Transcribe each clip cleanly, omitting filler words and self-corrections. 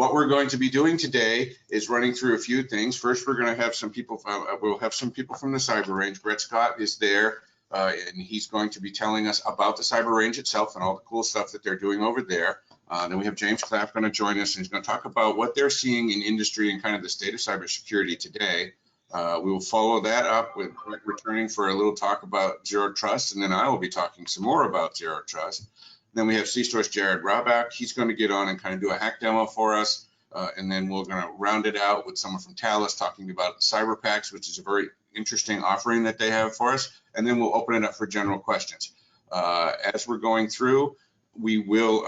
what we're going to be doing today is running through a few things. First, we're going to have some people, we'll have some people from the Cyber Range. Brett Scott is there, and he's going to be telling us about the Cyber Range itself and all the cool stuff that they're doing over there. Then we have James Clapp going to join us, and he's going to talk about what they're seeing in industry and kind of the state of cybersecurity today. We will follow that up with Brett returning for a little talk about Zero Trust, and then I will be talking some more about Zero Trust. Then we have C-Store's Jared Raback. He's going to get on and kind of do a hack demo for us. And then we're going to round it out with someone from Talus talking about Cyber Packs, which is a very interesting offering that they have for us. And then we'll open it up for general questions. As we're going through, we will,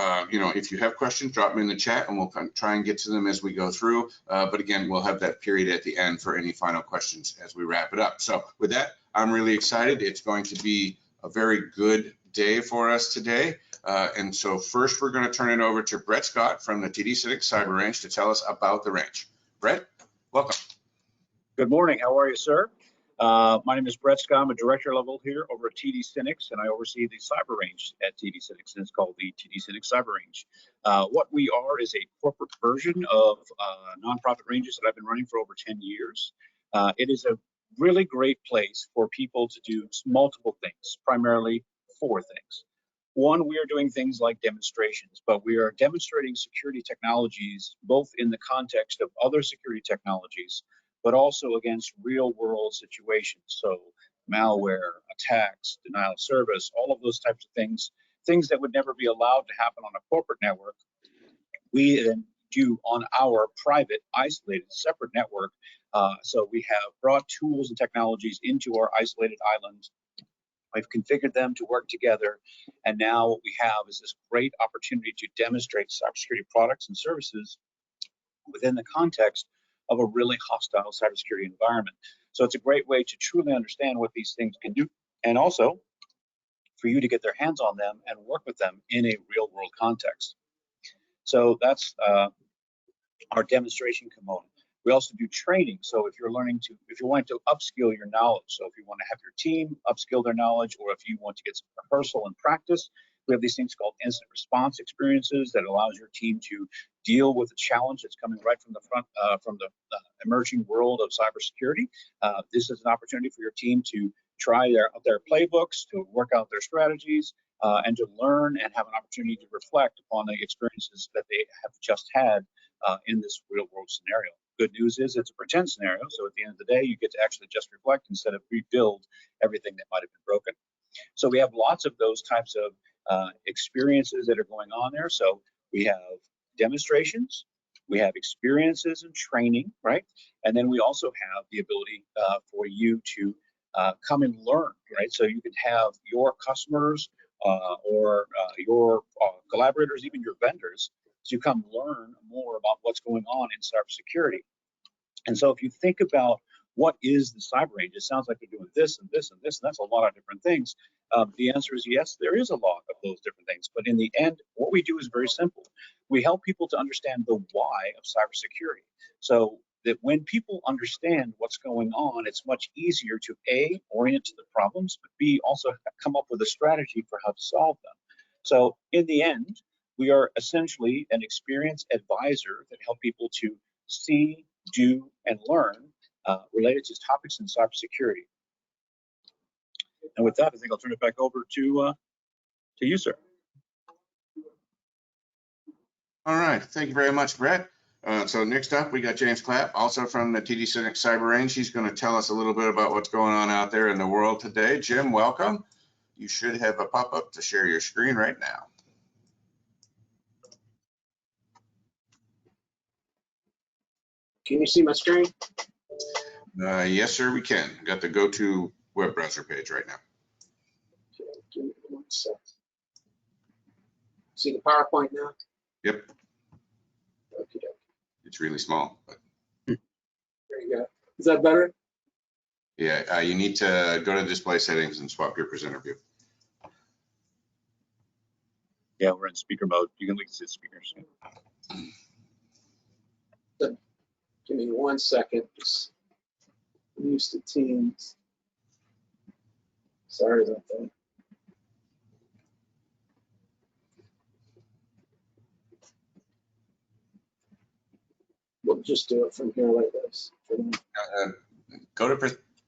if you have questions, drop them in the chat and we'll kind of try and get to them as we go through. But again, we'll have that period at the end for any final questions as we wrap it up. So with that, I'm really excited. It's going to be a very good day for us today. And so first we're going to turn it over to Brett Scott from the TD Synnex Cyber Range to tell us about the range. Brett, welcome. Good morning. How are you, sir? My name is Brett Scott. I'm a director level here over at TD Synnex, and I oversee the Cyber Range at TD Synnex, and it's called the TD Synnex Cyber Range. What we are is a corporate version of nonprofit ranges that I've been running for over 10 years. It is a really great place for people to do multiple things, primarily 4 things. One, we are doing things like demonstrations, but we are demonstrating security technologies, both in the context of other security technologies, but also against real world situations. So malware, attacks, denial of service, all of those types of things that would never be allowed to happen on a corporate network, we then do on our private, isolated, separate network. So we have brought tools and technologies into our isolated islands. I've configured them to work together, and now what we have is this great opportunity to demonstrate cybersecurity products and services within the context of a really hostile cybersecurity environment. So it's a great way to truly understand what these things can do, and also for you to get their hands on them and work with them in a real world context. So that's our demonstration component. We also do training. So if you're wanting to upskill your knowledge, so if you want to have your team upskill their knowledge, or if you want to get some rehearsal and practice, we have these things called incident response experiences that allows your team to deal with a challenge that's coming right from the front, from the emerging world of cybersecurity. This is an opportunity for your team to try their playbooks, to work out their strategies, and to learn and have an opportunity to reflect upon the experiences that they have just had in this real world scenario. Good news is it's a pretend scenario, so at the end of the day, you get to actually just reflect instead of rebuild everything that might have been broken. So we have lots of those types of experiences that are going on there. So we have demonstrations, we have experiences and training, right? And then we also have the ability for you to come and learn, right? So you can have your customers or your collaborators, even your vendors, to come learn more about what's going on in cybersecurity. And so if you think about what is the Cyber Range, it sounds like they're doing this and this and this, and that's a lot of different things. The answer is yes, there is a lot of those different things. But in the end, what we do is very simple. We help people to understand the why of cybersecurity. So that when people understand what's going on, it's much easier to A, orient to the problems, but B, also come up with a strategy for how to solve them. So in the end, we are essentially an experienced advisor that help people to see, do, and learn related to topics in cybersecurity. And with that, I think I'll turn it back over to you, sir. All right, thank you very much, Brett. So next up, we got James Clapp, also from the TD Synnex Cyber Range. He's going to tell us a little bit about what's going on out there in the world today. Jim, welcome. You should have a pop-up to share your screen right now. Can you see my screen? Yes, sir, we can. Got the go-to web browser page right now. Okay, give me 1 second. See the PowerPoint now? Yep. Okay. It's really small. But... There you go. Is that better? Yeah, you need to go to display settings and swap your presenter view. Yeah, we're in speaker mode. You can see the speakers. Give me 1 second. Just use the Teams. Sorry about that. I'll just do it from here like this. Go to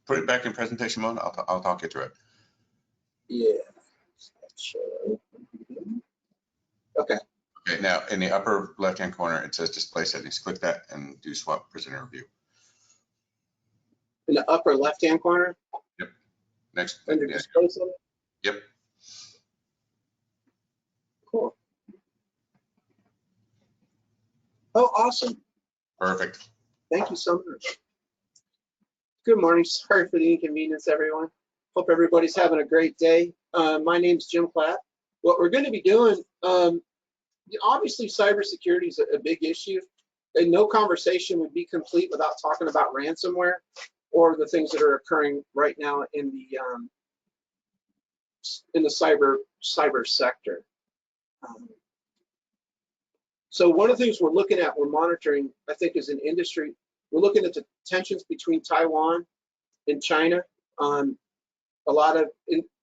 put it back in presentation mode. I'll talk you through it. Yeah. Okay. Okay, now in the upper left-hand corner, it says display settings. Click that and do swap presenter view. In the upper left-hand corner? Yep. Next. Under Yeah. display settings? Yep. Cool. Oh, awesome. Perfect. Thank you so much. Good morning. Sorry for the inconvenience, everyone. Hope everybody's having a great day. My name's Jim Platt. What we're going to be doing, obviously cybersecurity is a big issue, and no conversation would be complete without talking about ransomware or the things that are occurring right now in the cyber sector. So one of the things we're looking at, we're monitoring, I think, as an industry, we're looking at the tensions between Taiwan and China. A lot of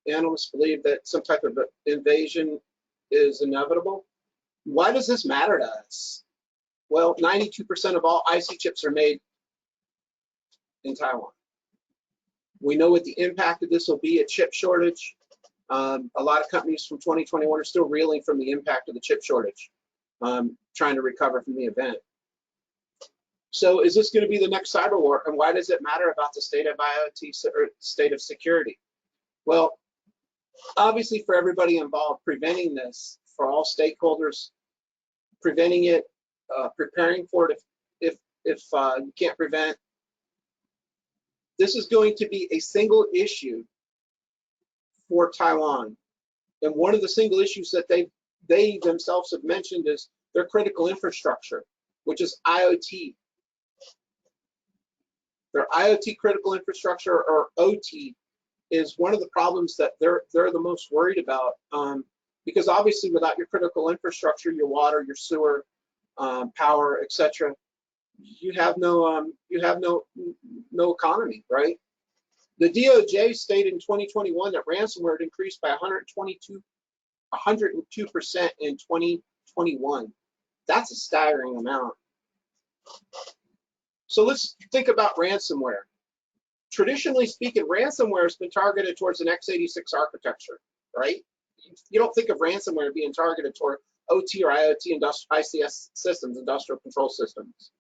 analysts believe that some type of invasion is inevitable. Why does this matter to us? Well, 92% of all IC chips are made in Taiwan. We know what the impact of this will be, a chip shortage. A lot of companies from 2021 are still reeling from the impact of the chip shortage, trying to recover from the event. So is this going to be the next cyber war? And why does it matter about the state of IoT or state of security? Well, obviously for everybody involved, preventing this, for all stakeholders, preventing it, preparing for it if you can't prevent. This is going to be a single issue for Taiwan. And one of the single issues that they themselves have mentioned is their critical infrastructure, which is IoT. Their IoT critical infrastructure, or OT, is one of the problems that they're the most worried about, because obviously without your critical infrastructure, your water, your sewer, power, etc., you have no economy, right? The DOJ stated in 2021 that ransomware had increased by 102% in 2021. That's a staggering amount. So let's think about ransomware. Traditionally speaking, ransomware has been targeted towards an x86 architecture, right? You don't think of ransomware being targeted toward OT or IoT ICS systems, industrial control systems.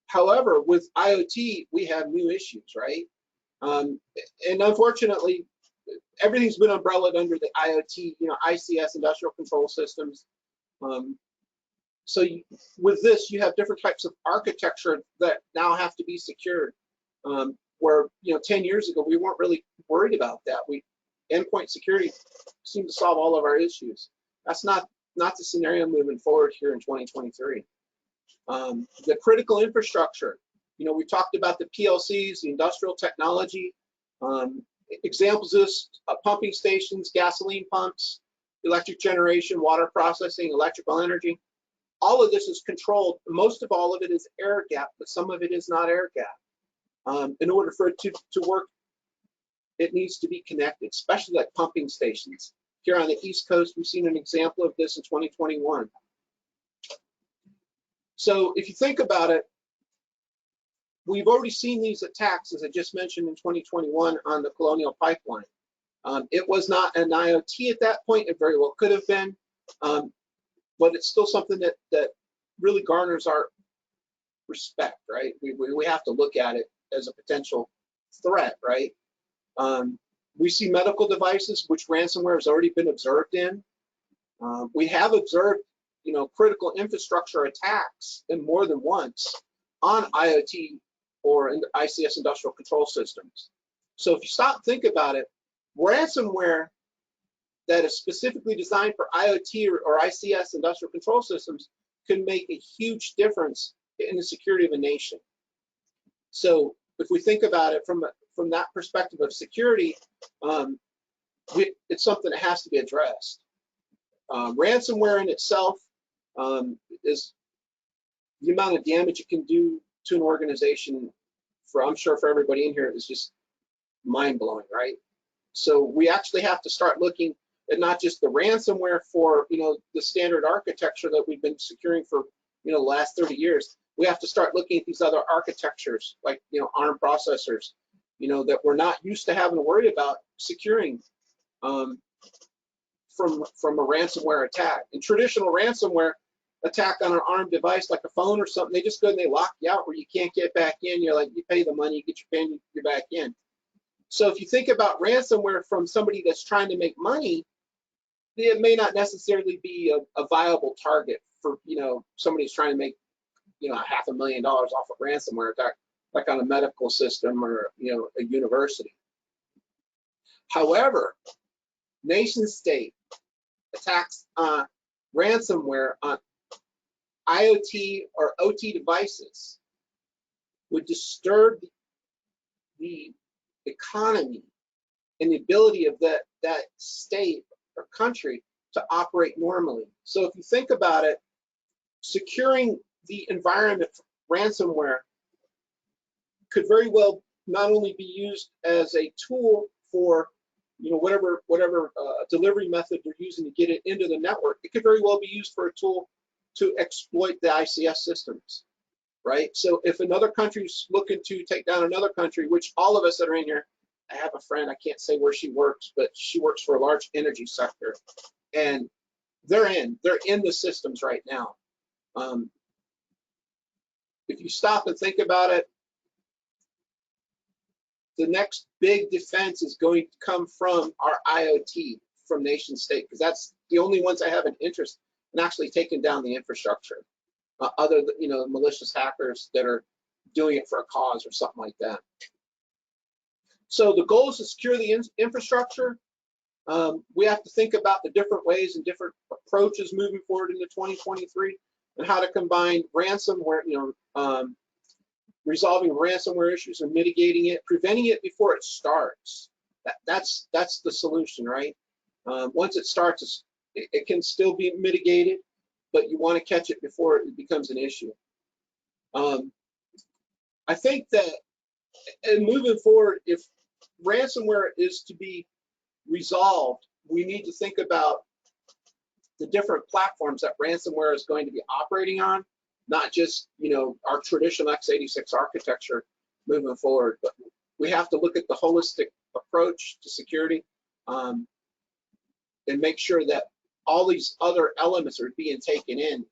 However, with IoT, we have new issues, right? And unfortunately, everything's been umbrellaed under the IoT, ICS, industrial control systems. So with this, you have different types of architecture that now have to be secured. Where 10 years ago we weren't really worried about that. Endpoint security seemed to solve all of our issues. That's not the scenario moving forward here in 2023. The critical infrastructure, we talked about the PLCs, the industrial technology. Examples of this: pumping stations, gasoline pumps, electric generation, water processing, electrical energy. All of this is controlled. Most of all of it is air gap, but some of it is not air gap. In order for it to work, it needs to be connected, especially like pumping stations. Here on the East Coast, we've seen an example of this in 2021. So if you think about it, we've already seen these attacks, as I just mentioned, in 2021 on the Colonial Pipeline. It was not an IoT at that point. It very well could have been, but it's still something that really garners our respect, right? We have to look at it as a potential threat, right? We see medical devices, which ransomware has already been observed in. We have observed, critical infrastructure attacks in more than once on IoT or in the ICS industrial control systems. So if you stop and think about it, ransomware that is specifically designed for IoT or ICS industrial control systems can make a huge difference in the security of a nation. So if we think about it from that perspective of security, it's something that has to be addressed. Ransomware in itself is the amount of damage it can do to an organization, I'm sure for everybody in here, is just mind-blowing, right? So we actually have to start looking at not just the ransomware for the standard architecture that we've been securing for the last 30 years, we have to start looking at these other architectures, like, you know, ARM processors, you know, that we're not used to having to worry about securing from a ransomware attack. And traditional ransomware attack on an ARM device, like a phone or something, they just go and they lock you out where you can't get back in. You're like, you pay the money, you get your PIN, you're back in. So if you think about ransomware from somebody that's trying to make money, it may not necessarily be a viable target for, you know, somebody who's trying to make, you know, $500,000 off of ransomware attack, like on a medical system or, you know, a university. However, nation state attacks on ransomware on IoT or OT devices would disturb the economy and the ability of that state or country to operate normally. So if you think about it, securing the environment for ransomware could very well not only be used as a tool for, you know, whatever delivery method they're using to get it into the network, it could very well be used for a tool to exploit the ICS systems, right? So if another country's looking to take down another country, which all of us that are in here, I have a friend, I can't say where she works, but she works for a large energy sector, and they're in the systems right now. If you stop and think about it, the next big defense is going to come from our IoT, from nation state, because that's the only ones that have an interest in actually taking down the infrastructure, other than, you know, malicious hackers that are doing it for a cause or something like that. So the goal is to secure the infrastructure. We have to think about the different ways and different approaches moving forward into 2023 and how to combine ransomware, you know, resolving ransomware issues and mitigating it, preventing it before it starts. That's the solution, right? Once it starts, it can still be mitigated, but you want to catch it before it becomes an issue. I think that, and moving forward, if ransomware is to be resolved, we need to think about the different platforms that ransomware is going to be operating on, not just, you know, our traditional x86 architecture moving forward, but we have to look at the holistic approach to security and make sure that all these other elements are being taken in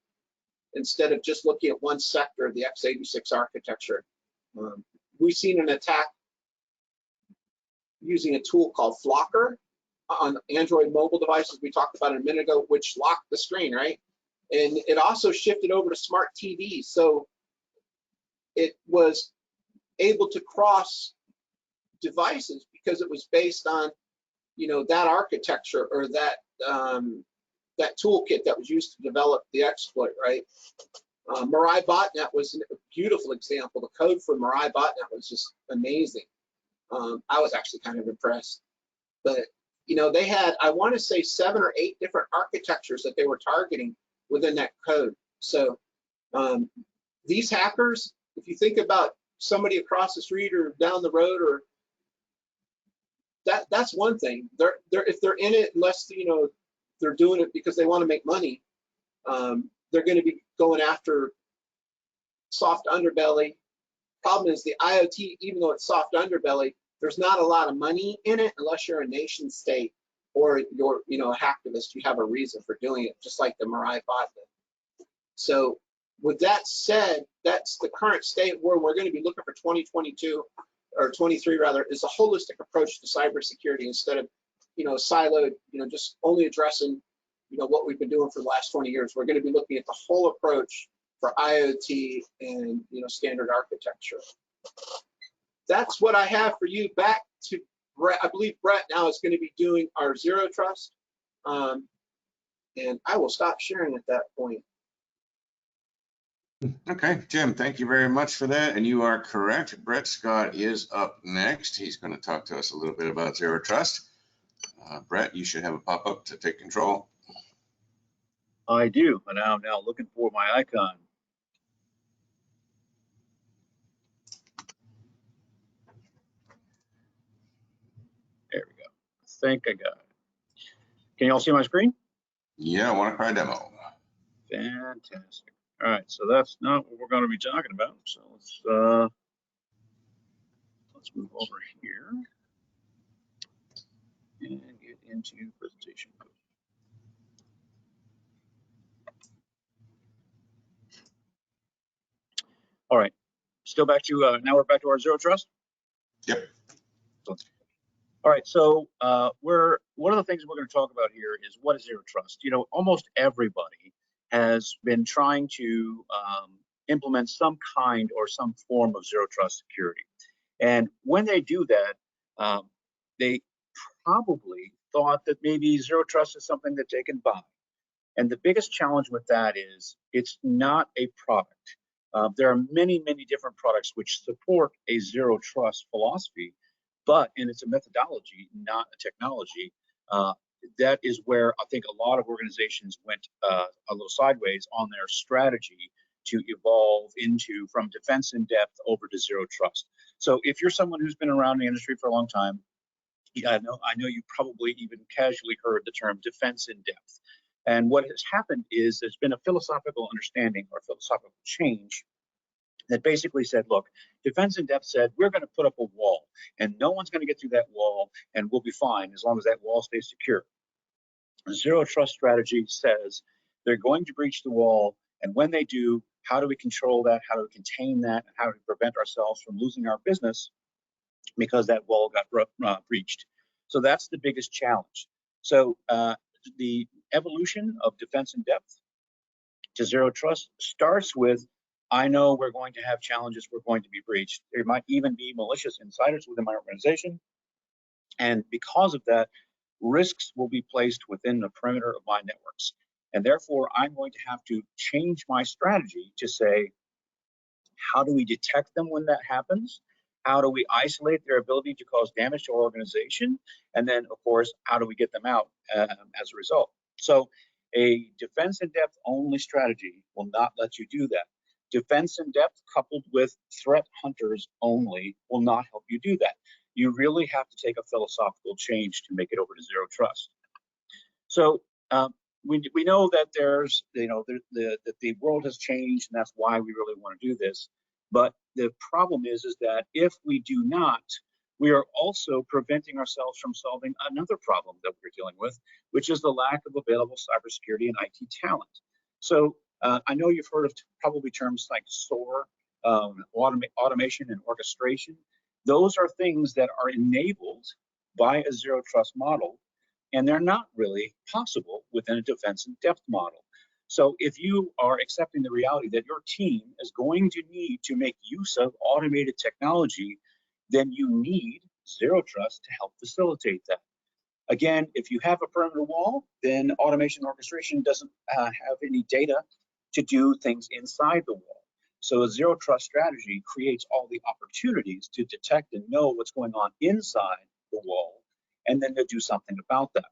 instead of just looking at one sector of the x86 architecture. We've seen an attack using a tool called Flocker on Android mobile devices we talked about a minute ago, which locked the screen, right? And it also shifted over to smart TVs. So it was able to cross devices because it was based on, you know, that architecture or that that toolkit that was used to develop the exploit, right? Mirai Botnet was a beautiful example. The code for Mirai Botnet was just amazing. I was actually kind of impressed. But, you know, they had, I want to say, 7 or 8 different architectures that they were targeting within that code. So these hackers, if you think about somebody across the street or down the road, or that's one thing. If they're in it, unless, you know, they're doing it because they want to make money, they're going to be going after soft underbelly. Problem is the IoT, even though it's soft underbelly, there's not a lot of money in it unless you're a nation state or you're, you know, a hacktivist. You have a reason for doing it, just like the Mirai Botnet. So with that said, that's the current state where we're going to be looking for 2022 or 23 rather, is a holistic approach to cybersecurity instead of, you know, siloed, you know, just only addressing, you know, what we've been doing for the last 20 years. We're going to be looking at the whole approach for IoT and, you know, standard architecture. That's what I have for you. Back to Brett. I believe Brett now is going to be doing our Zero Trust. And I will stop sharing at that point. Okay, Jim, thank you very much for that. And you are correct. Brett Scott is up next. He's going to talk to us a little bit about Zero Trust. Brett, you should have a pop-up to take control. I do, and I'm now looking for my icon. There we go. I think I got it. Can you all see my screen? Yeah, WannaCry demo. Fantastic. All right, so that's not what we're going to be talking about. So let's move over here and get into presentation. All right, still back to now we're back to our zero trust. Yep. All right, so one of the things we're going to talk about here is what is zero trust. You know, almost everybody has been trying to implement some kind or some form of zero trust security, and when they do that, they probably thought that maybe zero trust is something that they can buy. And the biggest challenge with that is it's not a product. There are many, many different products which support a zero trust philosophy, and it's a methodology, not a technology. That is where I think a lot of organizations went a little sideways on their strategy to evolve into from defense in depth over to zero trust. So if you're someone who's been around the industry for a long time, I know you probably even casually heard the term defense in depth. And what has happened is there's been a philosophical understanding or philosophical change that basically said, look, defense in depth said, we're going to put up a wall and no one's going to get through that wall and we'll be fine as long as that wall stays secure. The zero trust strategy says they're going to breach the wall. And when they do, how do we control that? How do we contain that? How do we prevent ourselves from losing our business because that wall got breached? So that's the biggest challenge. So the evolution of defense in depth to zero trust starts with, I know we're going to have challenges, we're going to be breached. There might even be malicious insiders within my organization. And because of that, risks will be placed within the perimeter of my networks. And therefore, I'm going to have to change my strategy to say, how do we detect them when that happens? How do we isolate their ability to cause damage to our organization? And then, of course, how do we get them out as a result? So a defense in depth only strategy will not let you do that. Defense in depth coupled with threat hunters only will not help you do that. You really have to take a philosophical change to make it over to zero trust. So we know that there's, that the world has changed, and that's why we really want to do this. But the problem is that if we do not, we are also preventing ourselves from solving another problem that we're dealing with, which is the lack of available cybersecurity and IT talent. So I know you've heard of probably terms like SOAR, automation and orchestration. Those are things that are enabled by a zero trust model, and they're not really possible within a defense in depth model. So if you are accepting the reality that your team is going to need to make use of automated technology, then you need zero trust to help facilitate that. Again, if you have a perimeter wall, then automation orchestration doesn't have any data to do things inside the wall. So a zero trust strategy creates all the opportunities to detect and know what's going on inside the wall, and then to do something about that.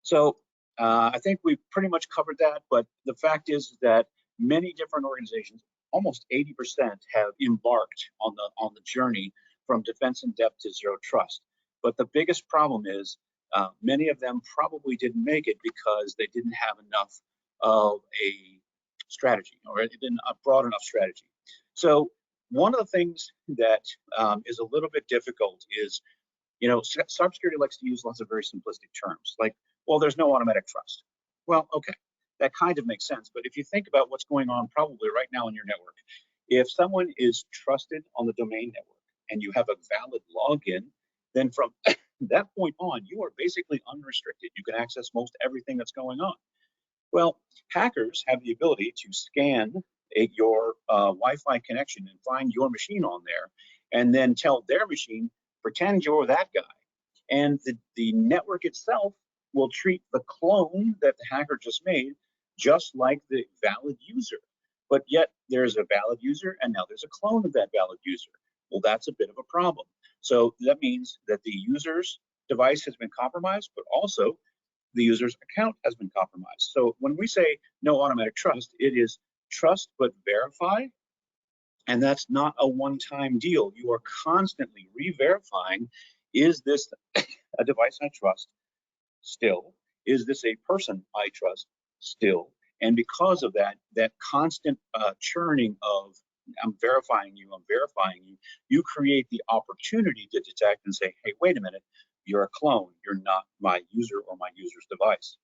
So I think we've pretty much covered that, but the fact is that many different organizations, almost 80%, have embarked on the journey from defense in depth to zero trust. But the biggest problem is many of them probably didn't make it because they didn't have enough of a strategy, or it didn't a broad enough strategy. So one of the things that is a little bit difficult is, cybersecurity likes to use lots of very simplistic terms, like, well, there's no automatic trust. Well, okay, that kind of makes sense. But if you think about what's going on probably right now in your network, if someone is trusted on the domain network and you have a valid login, then from that point on, you are basically unrestricted. You can access most everything that's going on. Well, hackers have the ability to scan your Wi-Fi connection and find your machine on there, and then tell their machine, pretend you're that guy. And the network itself will treat the clone that the hacker just made just like the valid user. But yet there's a valid user, and now there's a clone of that valid user. Well, that's a bit of a problem. So that means that the user's device has been compromised, but also the user's account has been compromised. So when we say no automatic trust, it is trust but verify. And that's not a one-time deal. You are constantly re-verifying, is this a device I trust? Still. Is this a person I trust? Still. And because of that, that constant churning of I'm verifying you, you create the opportunity to detect and say, hey, wait a minute, you're a clone. You're not my user or my user's device.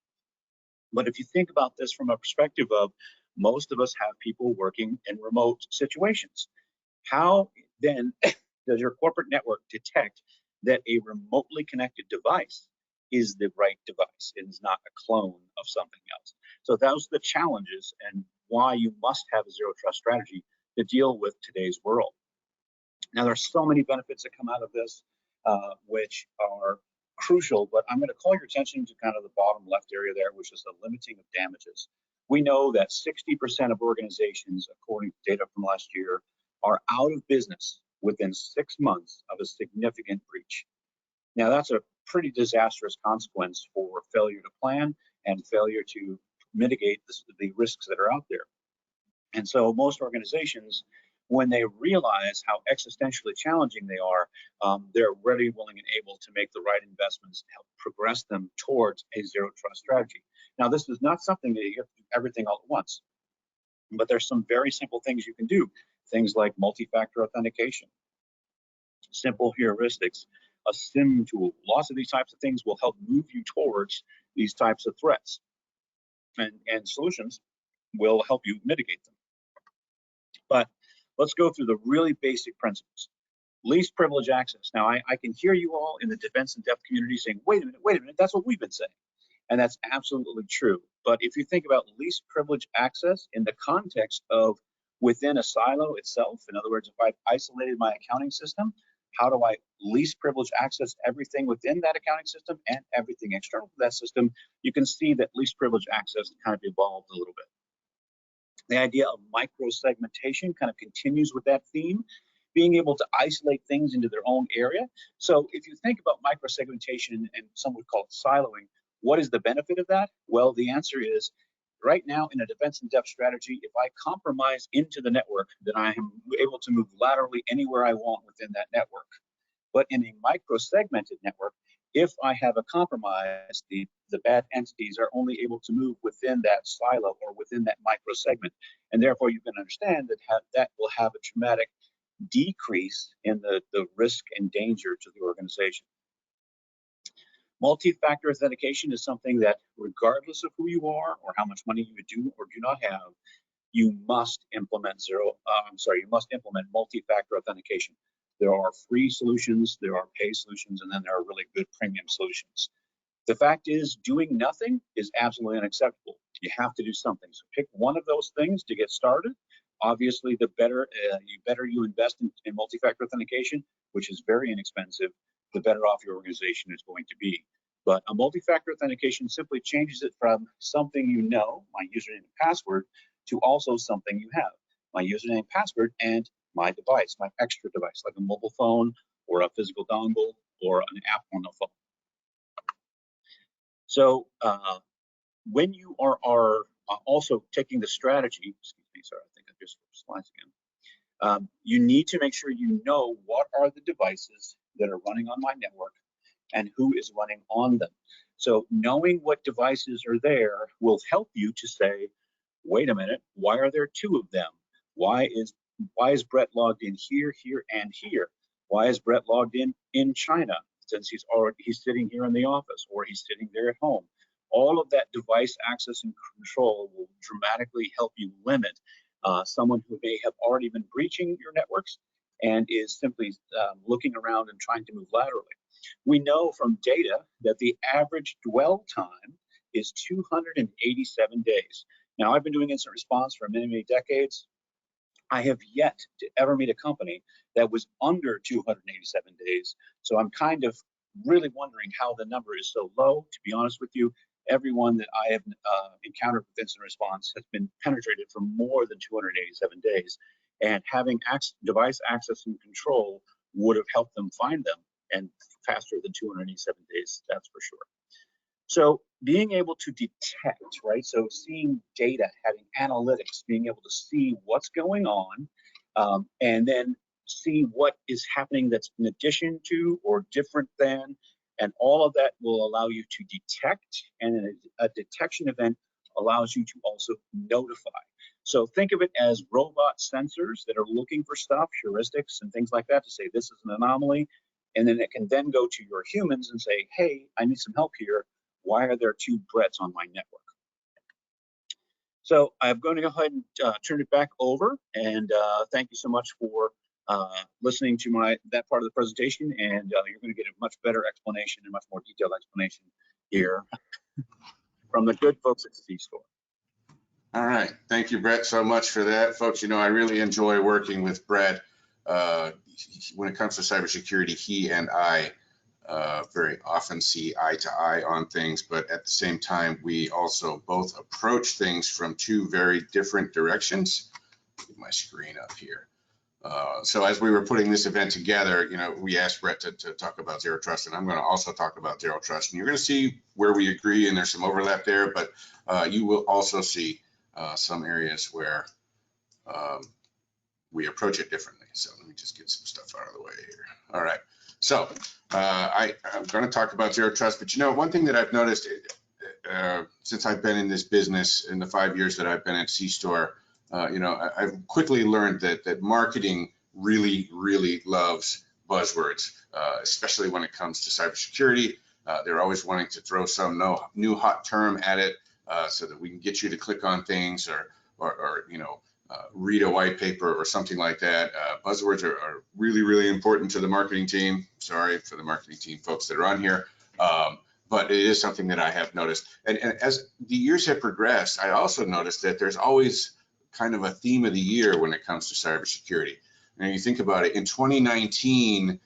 But if you think about this from a perspective of most of us have people working in remote situations, how then does your corporate network detect that a remotely connected device is the right device and is not a clone of something else? So those are the challenges and why you must have a zero trust strategy to deal with today's world. Now, there's so many benefits that come out of this, which are crucial, but I'm going to call your attention to kind of the bottom left area there, which is the limiting of damages. We know that 60% of organizations, according to data from last year, are out of business within 6 months of a significant breach. Now, that's a pretty disastrous consequence for failure to plan and failure to mitigate the risks that are out there. And so most organizations, when they realize how existentially challenging they are, they're ready, willing, and able to make the right investments to help progress them towards a zero trust strategy. Now, this is not something that you have to do everything all at once, but there's some very simple things you can do. Things like multi-factor authentication, simple heuristics, a SIM tool. Lots of these types of things will help move you towards these types of threats, and solutions will help you mitigate them. But let's go through the really basic principles. Least privilege access. Now, I can hear you all in the defense and depth community saying, wait a minute, that's what we've been saying. And that's absolutely true. But if you think about least privilege access in the context of within a silo itself, in other words, if I've isolated my accounting system, how do I least privilege access everything within that accounting system and everything external to that system? You can see that least privilege access kind of evolved a little bit. The idea of micro-segmentation kind of continues with that theme, being able to isolate things into their own area. So if you think about micro-segmentation, and some would call it siloing, what is the benefit of that? Well, the answer is, right now in a defense in depth strategy, if I compromise into the network, then I am able to move laterally anywhere I want within that network. But in a micro-segmented network, if I have a compromise, the bad entities are only able to move within that silo or within that micro-segment. And therefore, you can understand that that will have a dramatic decrease in the risk and danger to the organization. Multi-factor authentication is something that, regardless of who you are or how much money you do or do not have, you must implement multi-factor authentication. There are free solutions, there are paid solutions, and then there are really good premium solutions. The fact is, doing nothing is absolutely unacceptable. You have to do something. So pick one of those things to get started. Obviously, the better you invest in multi-factor authentication, which is very inexpensive, the better off your organization is going to be. But a multi-factor authentication simply changes it from something you know, my username and password, to also something you have, my username and password and my device, my extra device, like a mobile phone or a physical dongle or an app on the phone. So when you are also taking the strategy, excuse me, sorry, I think I just switched slides again. You need to make sure you know what are the devices that are running on my network and who is running on them. So knowing what devices are there will help you to say, wait a minute, why are there two of them? Why is Brett logged in here, and here? Why is Brett logged in China, since he's sitting here in the office or he's sitting there at home? All of that device access and control will dramatically help you limit someone who may have already been breaching your networks and is simply looking around and trying to move laterally. We know from data that the average dwell time is 287 days. Now, I've been doing incident response for many, many decades. I have yet to ever meet a company that was under 287 days. So I'm kind of really wondering how the number is so low. To be honest with you, everyone that I have encountered with incident response has been penetrated for more than 287 days. And having device access and control would have helped them find them, and faster than 287 days, that's for sure. So being able to detect, right? So seeing data, having analytics, being able to see what's going on, and then see what is happening that's in addition to or different than, and all of that will allow you to detect, and a detection event allows you to also notify. So think of it as robot sensors that are looking for stuff, heuristics and things like that, to say this is an anomaly. And then it can then go to your humans and say, hey, I need some help here. Why are there 2 threats on my network? So I'm going to go ahead and turn it back over, and thank you so much for listening to that part of the presentation, and you're going to get a much better explanation and much more detailed explanation here from the good folks at C-Store. All right, thank you, Brett, so much for that. Folks, you know, I really enjoy working with Brett. When it comes to cybersecurity, he and I very often see eye to eye on things, but at the same time, we also both approach things from 2 very different directions. Get my screen up here. So as we were putting this event together, you know, we asked Brett to talk about Zero Trust, and I'm going to also talk about Zero Trust. And you're going to see where we agree, and there's some overlap there, but you will also see some areas where we approach it differently. So let me just get some stuff out of the way here. All right. So I'm going to talk about Zero Trust, but you know, one thing that I've noticed since I've been in this business in the 5 years that I've been at C-Store, you know, I've quickly learned that marketing really, really loves buzzwords, especially when it comes to cybersecurity. They're always wanting to throw some new hot term at it so that we can get you to click on things or you know, read a white paper or something like that. Buzzwords are really, really important to the marketing team. Sorry for the marketing team folks that are on here. But it is something that I have noticed. And as the years have progressed, I also noticed that there's always kind of a theme of the year when it comes to cybersecurity. And you think about it, in 2019,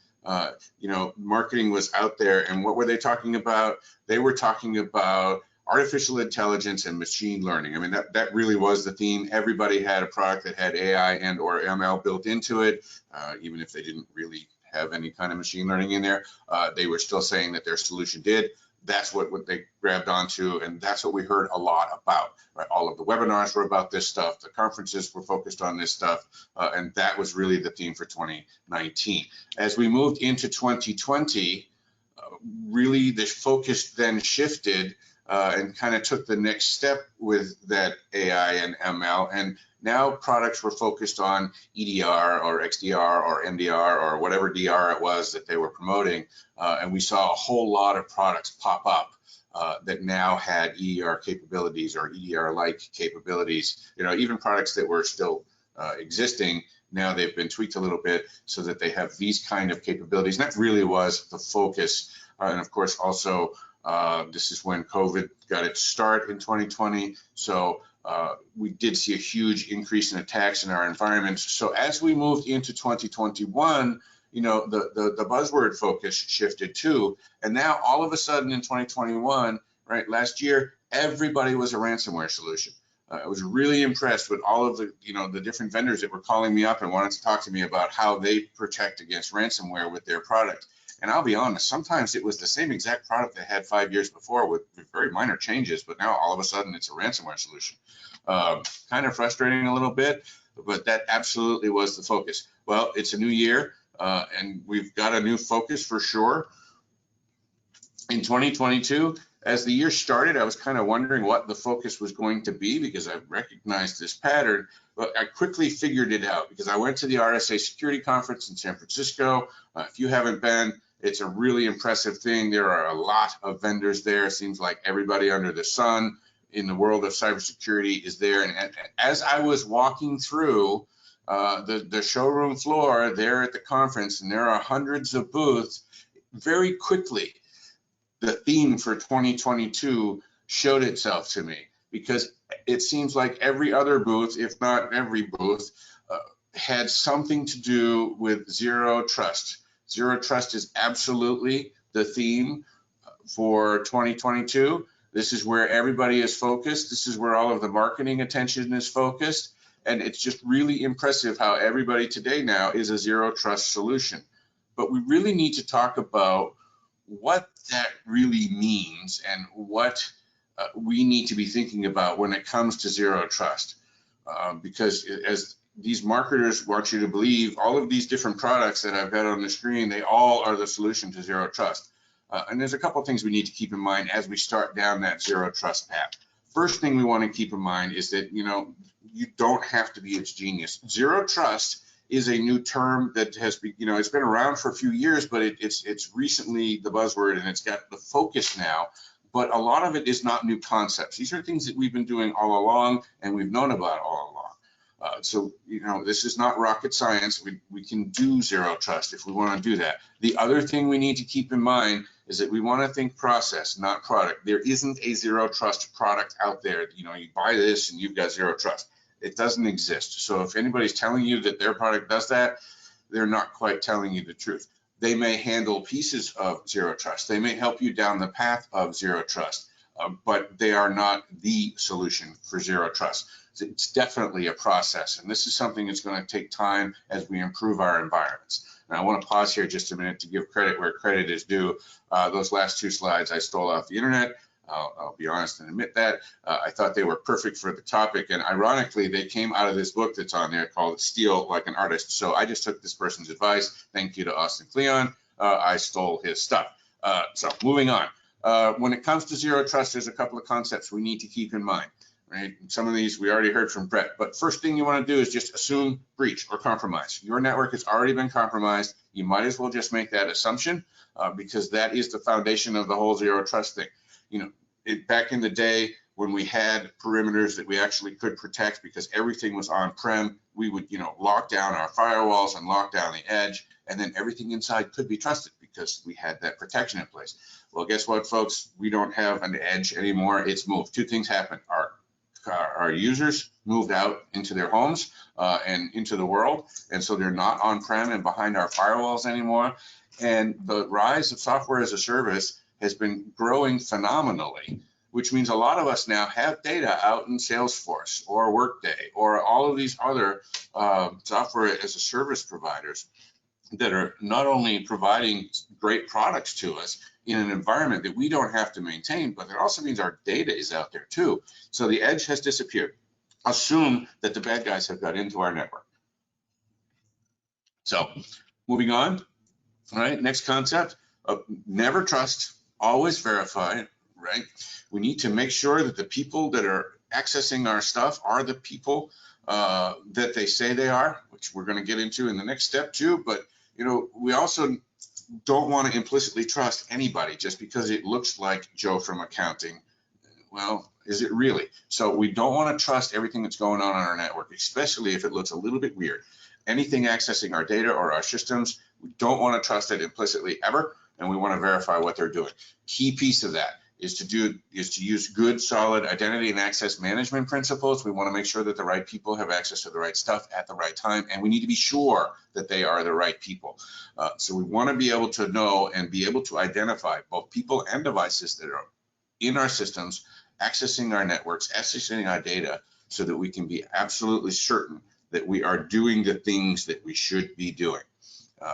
you know, marketing was out there, and what were they talking about? They were talking about artificial intelligence and machine learning. I mean, that really was the theme. Everybody had a product that had AI and or ML built into it, even if they didn't really have any kind of machine learning in there. They were still saying that their solution did. That's what they grabbed onto, and that's what we heard a lot about. Right? All of the webinars were about this stuff. The conferences were focused on this stuff, and that was really the theme for 2019. As we moved into 2020, really the focus then shifted and kind of took the next step with that AI and ML, and now products were focused on EDR or XDR or MDR or whatever DR it was that they were promoting, and we saw a whole lot of products pop up that now had EDR capabilities or EDR-like capabilities. You know, even products that were still existing, now they've been tweaked a little bit so that they have these kind of capabilities. And that really was the focus, and of course also this is when COVID got its start in 2020. So we did see a huge increase in attacks in our environments. So as we moved into 2021, you know, the buzzword focus shifted too. And now all of a sudden in 2021, right, last year, everybody was a ransomware solution. I was really impressed with all of the, you know, the different vendors that were calling me up and wanted to talk to me about how they protect against ransomware with their product. And I'll be honest, sometimes it was the same exact product they had 5 years before with very minor changes, but now all of a sudden it's a ransomware solution. Kind of frustrating a little bit, but that absolutely was the focus. Well, it's a new year, and we've got a new focus for sure. In 2022, as the year started, I was kind of wondering what the focus was going to be because I recognized this pattern, but I quickly figured it out because I went to the RSA Security Conference in San Francisco. If you haven't been, it's a really impressive thing. There are a lot of vendors there. It seems like everybody under the sun in the world of cybersecurity is there. And as I was walking through the showroom floor there at the conference, and there are hundreds of booths, very quickly, the theme for 2022 showed itself to me because it seems like every other booth, if not every booth, had something to do with zero trust. Zero trust is absolutely the theme for 2022. This is where everybody is focused. This is where all of the marketing attention is focused. And it's just really impressive how everybody today now is a zero trust solution. But we really need to talk about what that really means and what we need to be thinking about when it comes to zero trust. Because as these marketers want you to believe, all of these different products that I've got on the screen, they all are the solution to zero trust. And there's a couple of things we need to keep in mind as we start down that zero trust path. first thing we want to keep in mind is that, you don't have to be its genius. Zero trust is a new term that has been, it's been around for a few years, but it's recently the buzzword, and it's got the focus now. But a lot of it is not new concepts. These are things that we've been doing all along and we've known about all along. So, this is not rocket science. We can do zero trust if we want to do that. The other thing we need to keep in mind is that we want to think process, not product. There isn't a zero trust product out there. You buy this and you've got zero trust. It doesn't exist. So if anybody's telling you that their product does that, they're not quite telling you the truth. They may handle pieces of zero trust. They may help you down the path of zero trust, but they are not the solution for zero trust. It's definitely a process, and this is something that's going to take time as we improve our environments. And I want to pause here just a minute to give credit where credit is due. Those last two slides I stole off the internet. I'll be honest and admit that. I thought they were perfect for the topic, and ironically, they came out of this book that's on there called Steal Like an Artist. So I just took this person's advice. Thank you to Austin Kleon. I stole his stuff. So moving on. When it comes to zero trust, there's a couple of concepts we need to keep in mind. Right? Some of these we already heard from Brett, but first thing you want to do is just assume breach or compromise. Your network has already been compromised. You might as well just make that assumption because that is the foundation of the whole zero trust thing. Back in the day when we had perimeters that we actually could protect because everything was on-prem, we would, lock down our firewalls and lock down the edge, and then everything inside could be trusted because we had that protection in place. Well, guess what, folks? We don't have an edge anymore. It's moved. Two things happened. Our users moved out into their homes and into the world, and so they're not on-prem and behind our firewalls anymore. And the rise of software as a service has been growing phenomenally, which means a lot of us now have data out in Salesforce or Workday or all of these other software as a service providers that are not only providing great products to us in an environment that we don't have to maintain, but it also means our data is out there too. So the edge has disappeared. Assume that the bad guys have got into our network. So moving on, all right, next concept, never trust, always verify, right? We need to make sure that the people that are accessing our stuff are the people that they say they are, which we're going to get into in the next step too. But, we also don't want to implicitly trust anybody just because it looks like Joe from accounting. Well, is it really? So we don't want to trust everything that's going on our network, especially if it looks a little bit weird. Anything accessing our data or our systems, we don't want to trust it implicitly ever, and we want to verify what they're doing. Key piece of that is to use good, solid identity and access management principles. We want to make sure that the right people have access to the right stuff at the right time, and we need to be sure that they are the right people. So we want to be able to know and be able to identify both people and devices that are in our systems, accessing our networks, accessing our data, so that we can be absolutely certain that we are doing the things that we should be doing.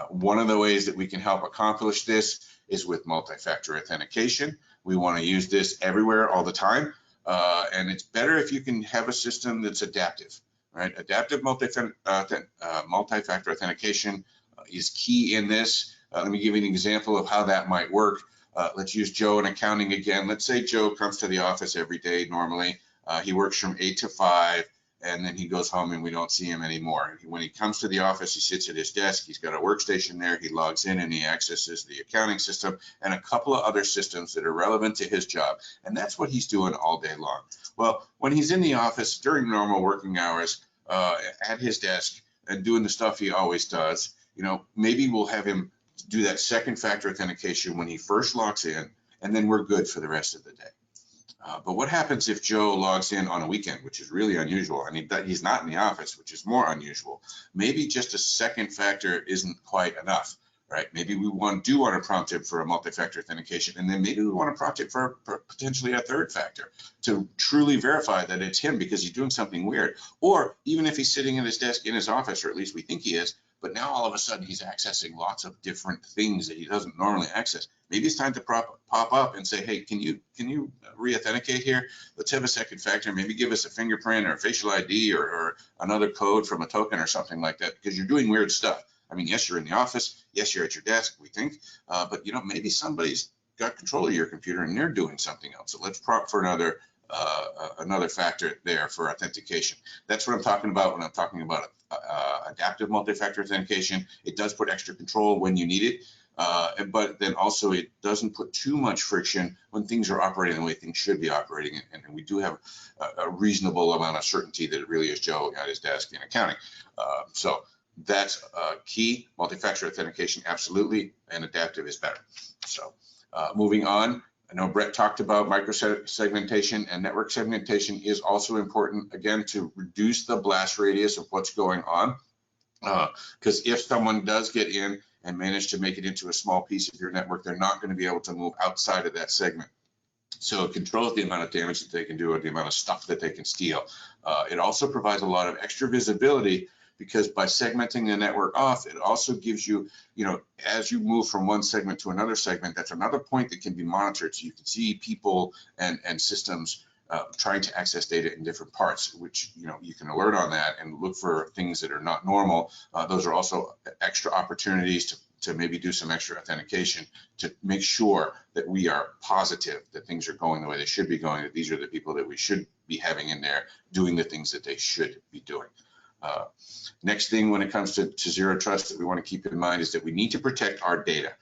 One of the ways that we can help accomplish this is with multi-factor authentication. We want to use this everywhere all the time, and it's better if you can have a system that's adaptive, right? Adaptive multi-factor authentication is key in this. Let me give you an example of how that might work. Let's use Joe in accounting again. Let's say Joe comes to the office every day normally. He works from 8 to 5. And then he goes home and we don't see him anymore. When he comes to the office, he sits at his desk, he's got a workstation there, he logs in and he accesses the accounting system and a couple of other systems that are relevant to his job. And that's what he's doing all day long. Well, when he's in the office during normal working hours at his desk and doing the stuff he always does, maybe we'll have him do that second factor authentication when he first logs in, and then we're good for the rest of the day. But what happens if Joe logs in on a weekend, which is really unusual? I mean, he's not in the office, which is more unusual. Maybe just a second factor isn't quite enough, right? Maybe we do want to prompt him for a multi-factor authentication, and then maybe we want to prompt it for potentially a third factor to truly verify that it's him because he's doing something weird. Or even if he's sitting at his desk in his office, or at least we think he is, but now all of a sudden he's accessing lots of different things that he doesn't normally access. Maybe it's time to pop up and say, hey, can you re-authenticate here? Let's have a second factor. Maybe give us a fingerprint or a facial ID or another code from a token or something like that, because you're doing weird stuff. I mean, yes, you're in the office. Yes, you're at your desk, we think. But maybe somebody's got control of your computer and they're doing something else. So let's prompt for another another factor there for authentication. That's what I'm talking about when I'm talking about adaptive multi-factor authentication. It does put extra control when you need it, but then also it doesn't put too much friction when things are operating the way things should be operating, and we do have a reasonable amount of certainty that it really is Joe at his desk in accounting. So that's key. Multi-factor authentication, absolutely, and adaptive is better. So moving on. I know Brett talked about micro-segmentation, and network segmentation is also important, again, to reduce the blast radius of what's going on. Because if someone does get in and manage to make it into a small piece of your network, they're not going to be able to move outside of that segment. So it controls the amount of damage that they can do or the amount of stuff that they can steal. It also provides a lot of extra visibility, because by segmenting the network off, it also gives you, as you move from one segment to another segment, that's another point that can be monitored. So you can see people and systems trying to access data in different parts, which, you can alert on that and look for things that are not normal. Those are also extra opportunities to maybe do some extra authentication to make sure that we are positive that things are going the way they should be going, that these are the people that we should be having in there doing the things that they should be doing. Next thing when it comes to zero trust that we want to keep in mind is that we need to protect our data,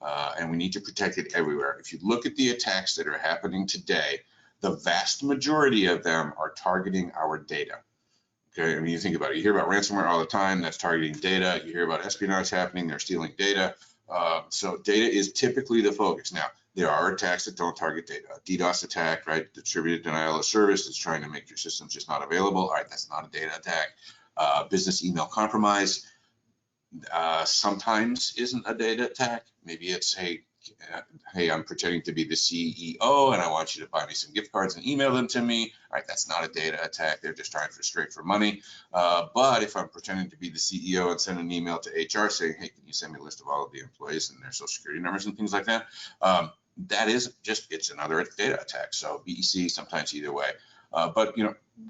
and we need to protect it everywhere. If you look at the attacks that are happening today, the vast majority of them are targeting our data. Okay, I mean, you think about it, you hear about ransomware all the time, that's targeting data. You hear about espionage happening, they're stealing data. So data is typically the focus. Now, there are attacks that don't target data. A DDoS attack, right? Distributed denial of service is trying to make your systems just not available. All right, that's not a data attack. Business email compromise sometimes isn't a data attack. Maybe it's, hey, I'm pretending to be the CEO and I want you to buy me some gift cards and email them to me. All right, that's not a data attack. They're just trying for money. But if I'm pretending to be the CEO and send an email to HR saying, hey, can you send me a list of all of the employees and their social security numbers and things like that? That is just, it's another data attack. So BEC, sometimes either way. But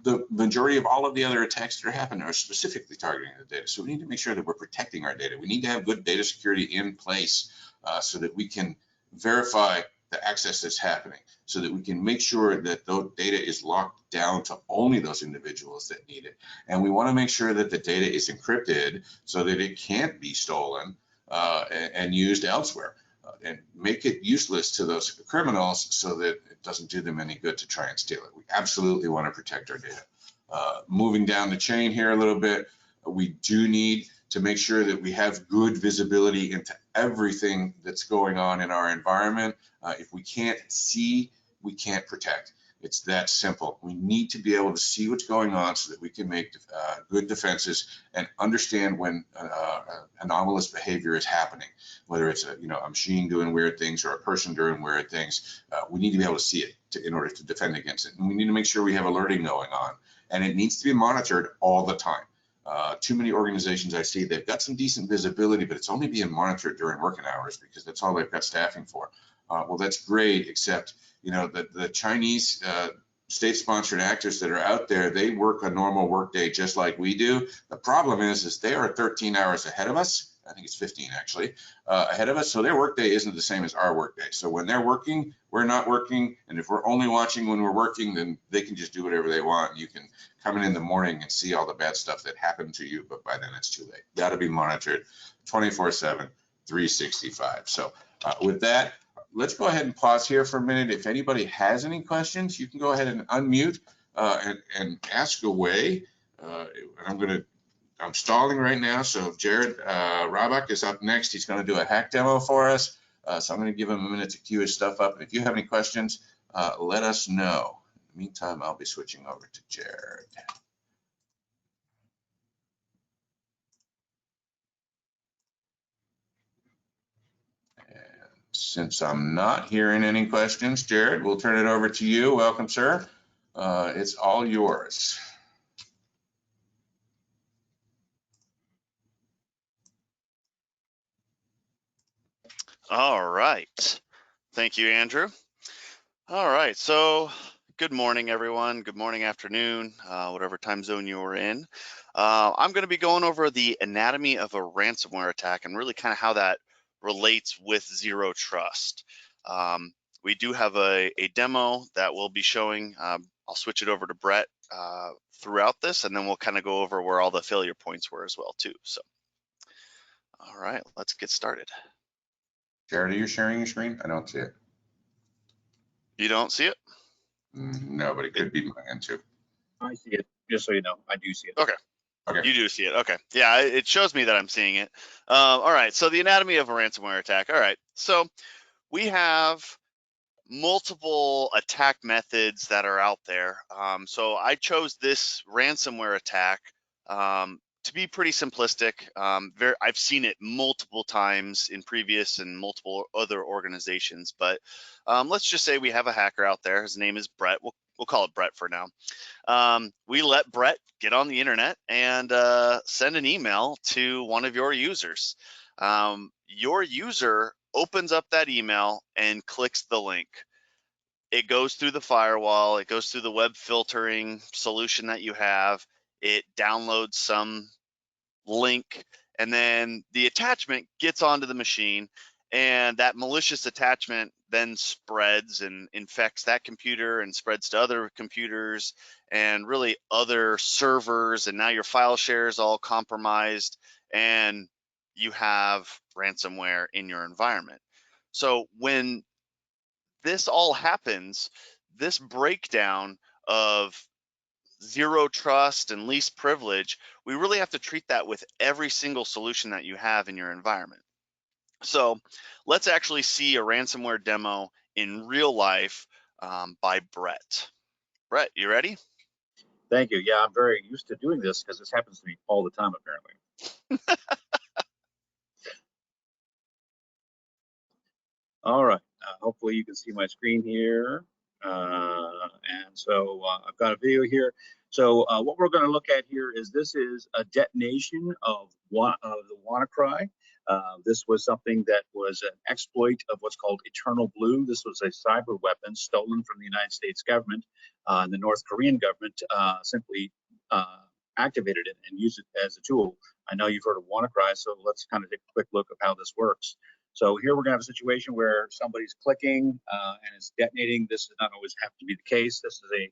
the majority of all of the other attacks that are happening are specifically targeting the data. So we need to make sure that we're protecting our data. We need to have good data security in place so that we can verify the access that's happening, so that we can make sure that the data is locked down to only those individuals that need it. And we want to make sure that the data is encrypted so that it can't be stolen and used elsewhere. And make it useless to those criminals so that it doesn't do them any good to try and steal it. We absolutely want to protect our data. Moving down the chain here a little bit, we do need to make sure that we have good visibility into everything that's going on in our environment. If we can't see, we can't protect. It's that simple. We need to be able to see what's going on so that we can make good defenses and understand when anomalous behavior is happening, whether it's a machine doing weird things or a person doing weird things. We need to be able to see it in order to defend against it. And we need to make sure we have alerting going on, and it needs to be monitored all the time. Too many organizations I see, they've got some decent visibility, but it's only being monitored during working hours because that's all they've got staffing for. Well, that's great, except the Chinese state-sponsored actors that are out there, they work a normal workday just like we do. The problem is they are 13 hours ahead of us. I think it's 15 actually, ahead of us. So their workday isn't the same as our workday. So when they're working, we're not working. And if we're only watching when we're working, then they can just do whatever they want. You can come in the morning and see all the bad stuff that happened to you, but by then it's too late. Got to be monitored 24/7, 365. So with that, let's go ahead and pause here for a minute. If anybody has any questions, you can go ahead and unmute and ask away. I'm stalling right now, so Jared Robach is up next. He's going to do a hack demo for us. So I'm going to give him a minute to queue his stuff up. And if you have any questions, let us know. In the meantime, I'll be switching over to Jared. And since I'm not hearing any questions, Jared, we'll turn it over to you. Welcome, sir. It's all yours. All right. Thank you, Andrew. All right. So good morning, everyone. Good morning, afternoon, whatever time zone you're in. I'm going to be going over the anatomy of a ransomware attack and really kind of how that relates with zero trust. we do have a demo that we'll be showing. I'll switch it over to Brett throughout this, and then we'll kind of go over where all the failure points were as well too. So, all right, let's get started. Jared, are you sharing your screen? I don't see it. You don't see it? No, but it could be mine too. I see it, just so you know, I do see it. Okay. Okay. You do see it. Okay. Yeah, it shows me that I'm seeing it. All right. So the anatomy of a ransomware attack. All right. So we have multiple attack methods that are out there. So I chose this ransomware attack to be pretty simplistic. I've seen it multiple times in previous and multiple other organizations, but let's just say we have a hacker out there. His name is Brett. We'll call it Brett for now. We let Brett get on the internet and send an email to one of your users. Your user opens up that email and clicks the link. It goes through the firewall, it goes through the web filtering solution that you have, it downloads some link, and then the attachment gets onto the machine, and that malicious attachment then spreads and infects that computer and spreads to other computers and really other servers, and now your file share is all compromised and you have ransomware in your environment. So when this all happens, this breakdown of zero trust and least privilege, we really have to treat that with every single solution that you have in your environment. So let's actually see a ransomware demo in real life by Brett. Brett, you ready? Thank you. Yeah, I'm very used to doing this because this happens to me all the time, apparently. All right. Hopefully you can see my screen here. And so I've got a video here. So what we're going to look at here is this is a detonation of the WannaCry. This was something that was an exploit of what's called Eternal Blue. This was a cyber weapon stolen from the United States government. The North Korean government simply activated it and used it as a tool. I know you've heard of WannaCry, so let's kind of take a quick look at how this works. So here we're going to have a situation where somebody's clicking and it's detonating. This does not always have to be the case. This is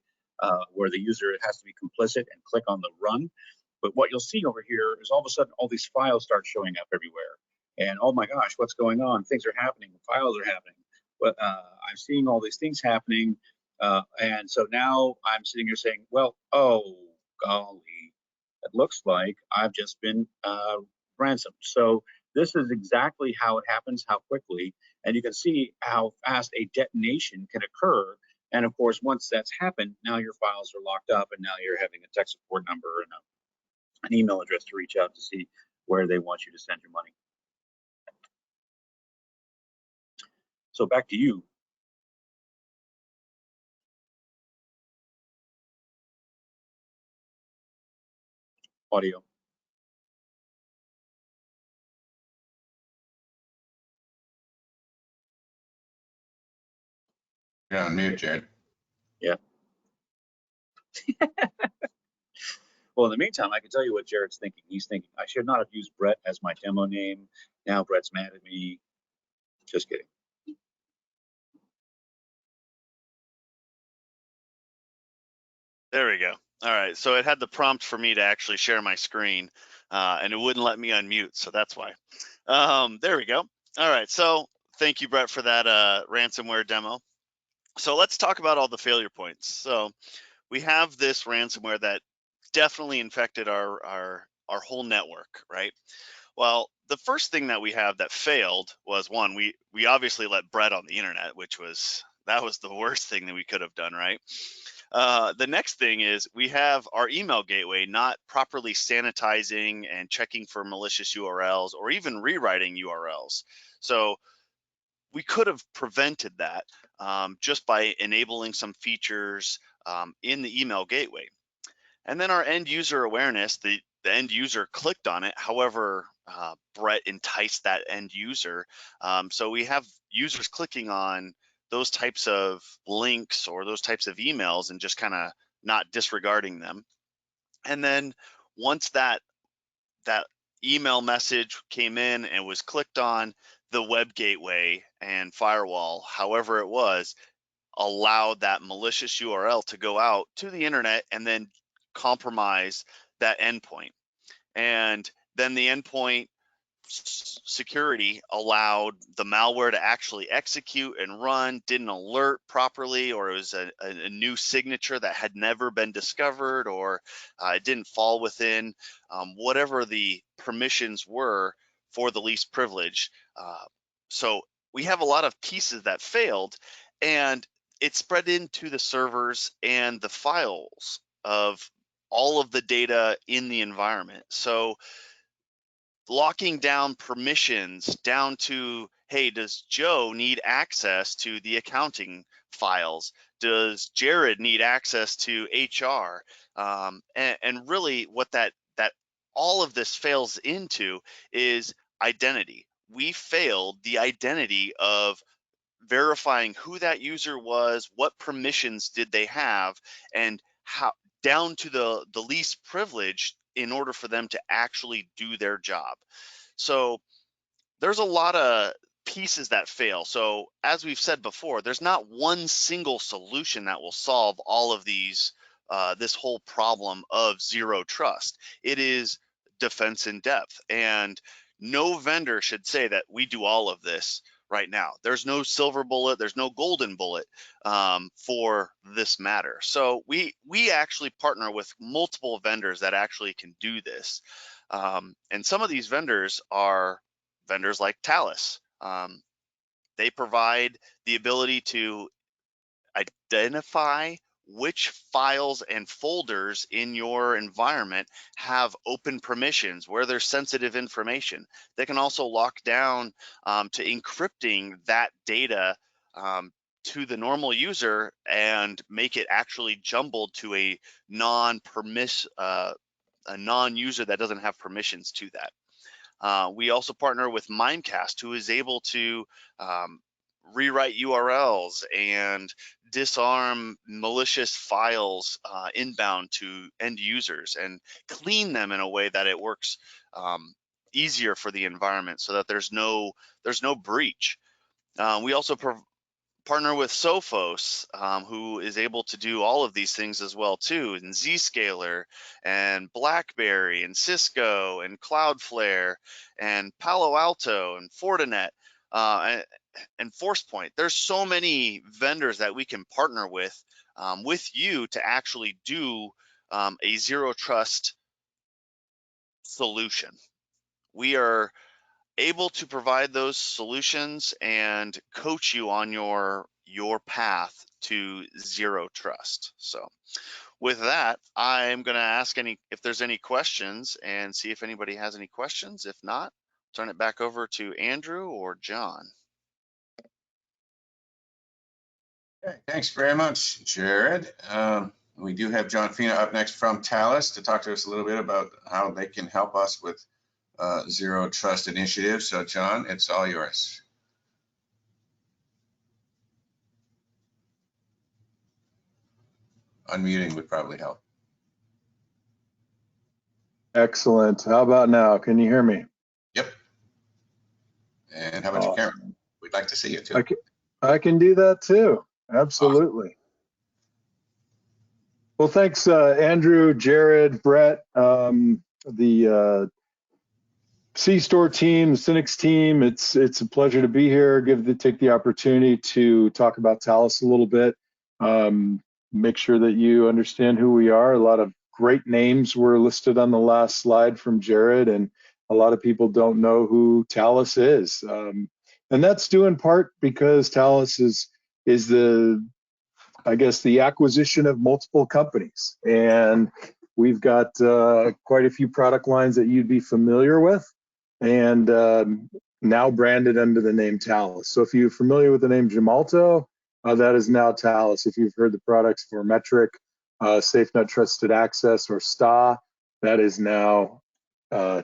where the user has to be complicit and click on the run. But what you'll see over here is all of a sudden all these files start showing up everywhere. And oh my gosh, what's going on? Things are happening. Files are happening. But I'm seeing all these things happening. And so now I'm sitting here saying, well, oh, golly, it looks like I've just been ransomed. So this is exactly how it happens, how quickly, and you can see how fast a detonation can occur. And of course, once that's happened, now your files are locked up, and now you're having a tech support number and an email address to reach out to see where they want you to send your money. So back to you. Audio. Yeah, on mute, Jared. Yeah. Well, in the meantime, I can tell you what Jared's thinking. He's thinking, I should not have used Brett as my demo name. Now Brett's mad at me. Just kidding. There we go. All right, so it had the prompt for me to actually share my screen, and it wouldn't let me unmute, so that's why. There we go. All right, so thank you, Brett, for that ransomware demo. So let's talk about all the failure points. So we have this ransomware that definitely infected our whole network, right? Well, the first thing that we have that failed was one, we obviously let Brett on the internet, that was the worst thing that we could have done, right? The next thing is we have our email gateway not properly sanitizing and checking for malicious URLs or even rewriting URLs. So we could have prevented that just by enabling some features in the email gateway. And then our end user awareness, the end user clicked on it. However, Brett enticed that end user. So we have users clicking on those types of links or those types of emails and just kind of not disregarding them. And then once that email message came in and was clicked on, the web gateway and firewall, however it was, allowed that malicious URL to go out to the internet and then compromise that endpoint. And then the endpoint security allowed the malware to actually execute and run, didn't alert properly, or it was a new signature that had never been discovered, or it didn't fall within whatever the permissions were for the least privilege. So we have a lot of pieces that failed, and it spread into the servers and the files of all of the data in the environment. So locking down permissions down to, hey, does Joe need access to the accounting files? Does Jared need access to HR? And really what that all of this fails into is identity. We failed the identity of verifying who that user was, what permissions did they have, and how down to the least privilege in order for them to actually do their job. So there's a lot of pieces that fail. So as we've said before, there's not one single solution that will solve all of these, this whole problem of zero trust. It is defense in depth, and no vendor should say that we do all of this right now. There's no silver bullet, there's no golden bullet for this matter. So we actually partner with multiple vendors that actually can do this. And some of these vendors are vendors like Talus. They provide the ability to identify which files and folders in your environment have open permissions, where there's sensitive information. They can also lock down to encrypting that data to the normal user and make it actually jumbled to a non-user that doesn't have permissions to that. We also partner with Mimecast, who is able to rewrite URLs and disarm malicious files inbound to end users and clean them in a way that it works easier for the environment so that there's no breach. We also partner with Sophos, who is able to do all of these things as well too, and Zscaler and BlackBerry and Cisco and Cloudflare and Palo Alto and Fortinet and ForcePoint. There's so many vendors that we can partner with you to actually do a zero trust solution. We are able to provide those solutions and coach you on your path to zero trust. So with that, I'm going to ask if there's any questions and see if anybody has any questions. If not, turn it back over to Andrew or John. Okay, thanks very much, Jared. We do have John Fina up next from Talus to talk to us a little bit about how they can help us with zero trust initiative. So John, it's all yours. Unmuting would probably help. Excellent. How about now? Can you hear me? Yep. And how about your camera? We'd like to see you too. I can do that too. Absolutely. Well, thanks, Andrew, Jared, Brett, the C-Store team, the Synnex team. It's a pleasure to be here. Take the opportunity to talk about Talus a little bit. Make sure that you understand who we are. A lot of great names were listed on the last slide from Jared, and a lot of people don't know who Talus is. And that's due in part because Talus is the, I guess, the acquisition of multiple companies. And we've got quite a few product lines that you'd be familiar with, and now branded under the name Talus. So if you're familiar with the name Gemalto, that is now Talus. If you've heard the products for Metric, SafeNet Trusted Access, or STA, that is now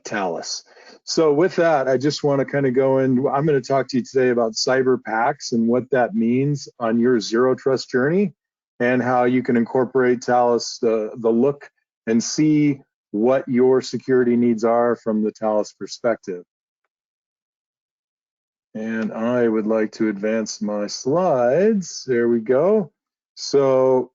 Talus. So with that, I just want to kind of go in. I'm going to talk to you today about cyber packs and what that means on your zero trust journey, and how you can incorporate Talus, the look and see what your security needs are from the Thales perspective. And I would like to advance my slides. There we go. So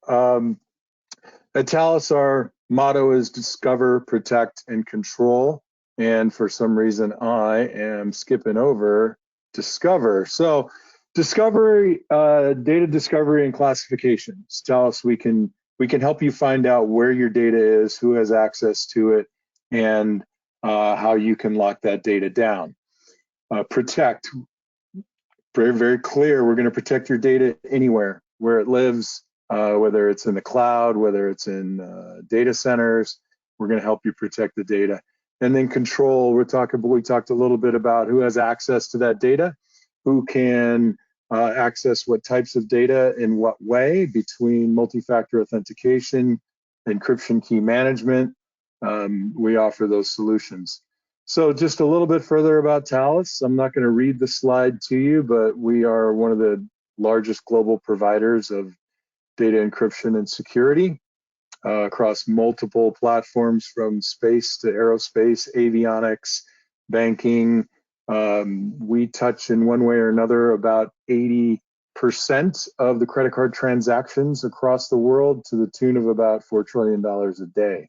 at Thales, our motto is discover, protect, and control. And for some reason, I am skipping over discover. So discovery, data discovery and classification. Thales, we can help you find out where your data is, who has access to it, and how you can lock that data down. Protect, very, very clear. We're going to protect your data anywhere where it lives, whether it's in the cloud, whether it's in data centers. We're going to help you protect the data. And then control, we talked a little bit about who has access to that data, who can access what types of data in what way between multi-factor authentication, encryption key management. We offer those solutions. So just a little bit further about Thales. I'm not going to read the slide to you, but we are one of the largest global providers of data encryption and security across multiple platforms, from space to aerospace, avionics, banking. We touch in one way or another about 80% of the credit card transactions across the world, to the tune of about $4 trillion a day.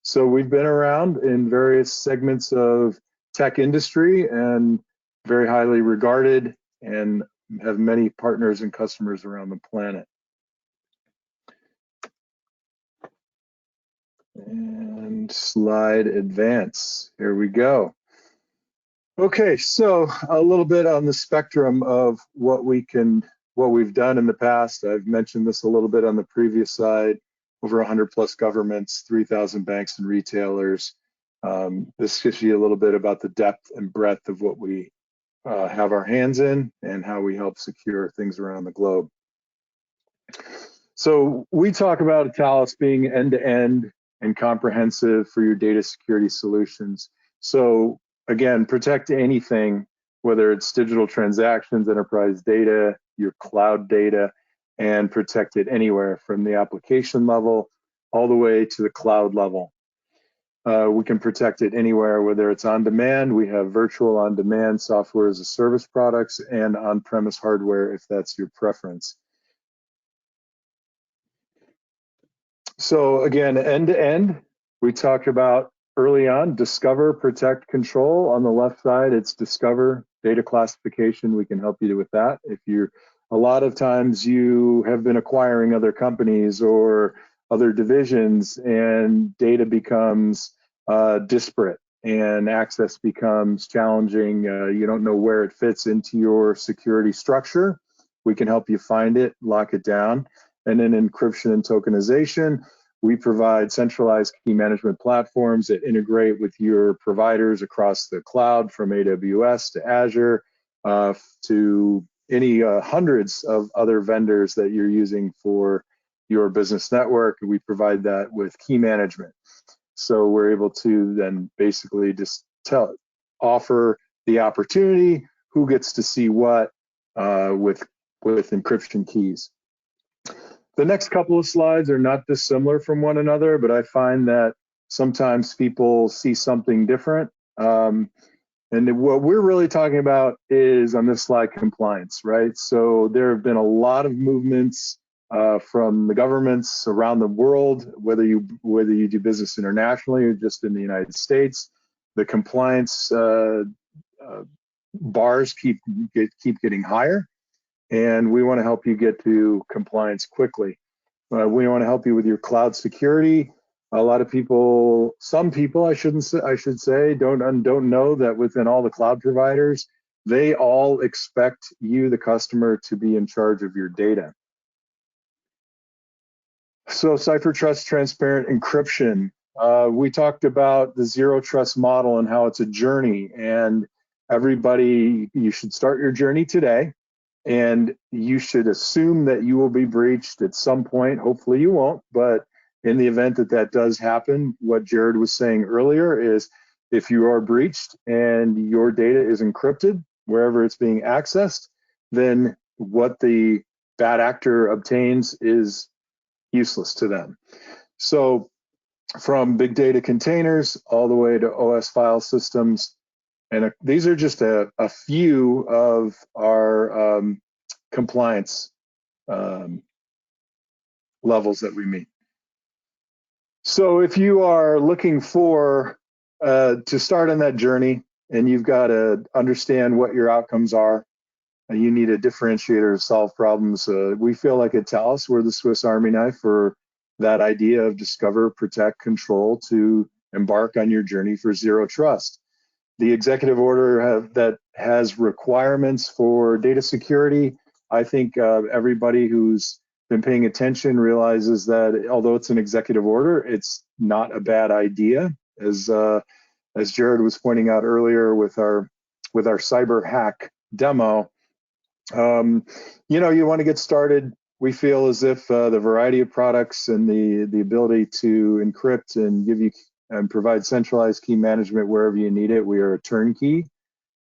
So we've been around in various segments of tech industry and very highly regarded, and have many partners and customers around the planet. And slide advance. Here we go. Okay, so a little bit on the spectrum of what we've done in the past. I've mentioned this a little bit on the previous slide. Over 100 plus governments, 3,000 banks and retailers. This gives you a little bit about the depth and breadth of what we have our hands in and how we help secure things around the globe. So we talk about Thales being end-to-end and comprehensive for your data security solutions. So again, protect anything, whether it's digital transactions, enterprise data, your cloud data, and protect it anywhere from the application level all the way to the cloud level. We can protect it anywhere, whether it's on demand. We have virtual on demand software as a service products, and on-premise hardware if that's your preference. So again, end to end, we talked about early on, discover, protect, control. On the left side, it's discover, data classification. We can help you with that. If you're, a lot of times you have been acquiring other companies or other divisions, and data becomes disparate and access becomes challenging. You don't know where it fits into your security structure. We can help you find it, lock it down. And then encryption and tokenization, we provide centralized key management platforms that integrate with your providers across the cloud, from AWS to Azure to any hundreds of other vendors that you're using for your business network. We provide that with key management. So we're able to then basically just offer the opportunity, who gets to see what with encryption keys. The next couple of slides are not dissimilar from one another, but I find that sometimes people see something different. And what we're really talking about is, on this slide, compliance, right? So there have been a lot of movements from the governments around the world, whether you do business internationally or just in the United States. The compliance bars keep getting higher, and we want to help you get to compliance quickly. We want to help you with your cloud security. A lot of people, some people, I should say, don't know that within all the cloud providers, they all expect you, the customer, to be in charge of your data. So Cipher Trust Transparent Encryption. We talked about the zero trust model and how it's a journey, and everybody, you should start your journey today, and you should assume that you will be breached at some point. Hopefully you won't, but in the event that that does happen, what Jared was saying earlier is, if you are breached and your data is encrypted wherever it's being accessed, then what the bad actor obtains is useless to them. So from big data containers all the way to OS file systems. And these are just a few of our compliance levels that we meet. So if you are looking for to start on that journey, and you've got to understand what your outcomes are, and you need a differentiator to solve problems, we feel like at Thales, we're the Swiss Army knife for that idea of discover, protect, control to embark on your journey for zero trust. The executive order that has requirements for data security, I think everybody who's been paying attention realizes that although it's an executive order, it's not a bad idea. As Jared was pointing out earlier with our cyber hack demo, you know, you want to get started. We feel as if the variety of products and the ability to encrypt and give you and provide centralized key management wherever you need it. We are a turnkey,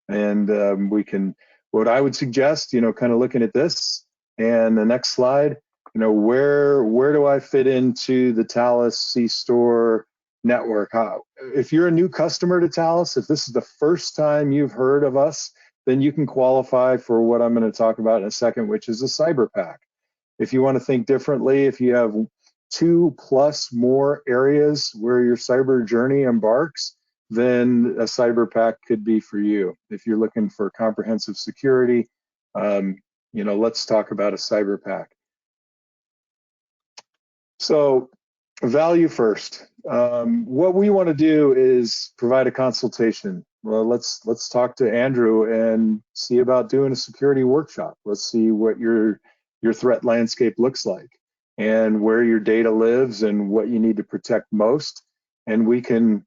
and we can. What I would suggest, you know, kind of looking at this and the next slide, you know, where do I fit into the Thales C-Store network? If you're a new customer to Thales, if this is the first time you've heard of us, then you can qualify for what I'm going to talk about in a second, which is a cyber pack. If you want to think differently, if you have 2+ more areas where your cyber journey embarks, then a cyber pack could be for you. If you're looking for comprehensive security, you know, let's talk about a cyber pack. So value first. What we want to do is provide a consultation. Well, let's talk to Andrew and see about doing a security workshop. Let's see what your threat landscape looks like and where your data lives and what you need to protect most. And we can